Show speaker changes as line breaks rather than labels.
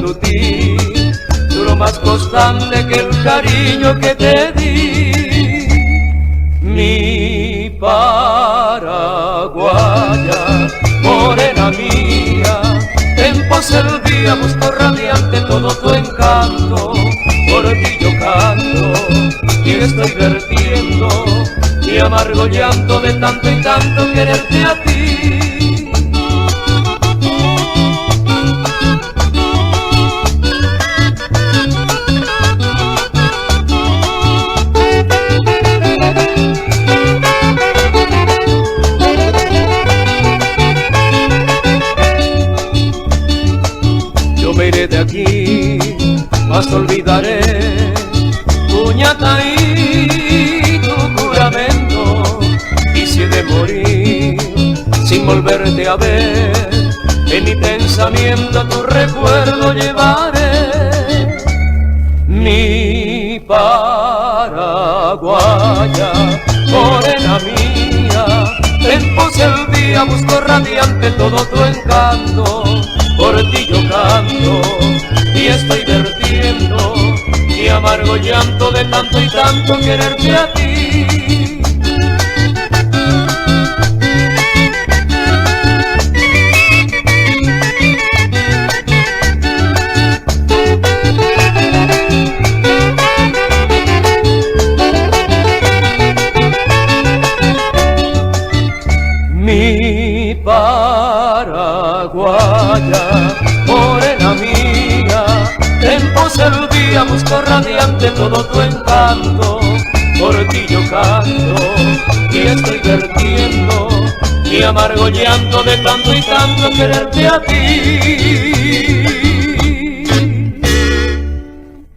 disfruté, lo más constante que el cariño que te di. Mi paraguaya, morena mía, en pos el día busco radiante todo tu encanto. Por ti yo canto y estoy vertiendo mi amargo llanto de tanto y tanto quererte a ti. Me iré de aquí, mas olvidaré tu ñata y tu juramento. Y si he de morir sin volverte a ver, en mi pensamiento tu recuerdo llevaré. Mi paraguaya, morena mía, en pos el día busco radiante todo tu encanto. Por ti yo canto y estoy vertiendo mi amargo llanto de tanto y tanto quererte a ti. Mi paraguaya, morena mía, en pos el día busco radiante todo tu encanto. Por ti yo canto y estoy vertiendo mi amargo llanto de tanto y tanto quererte a ti.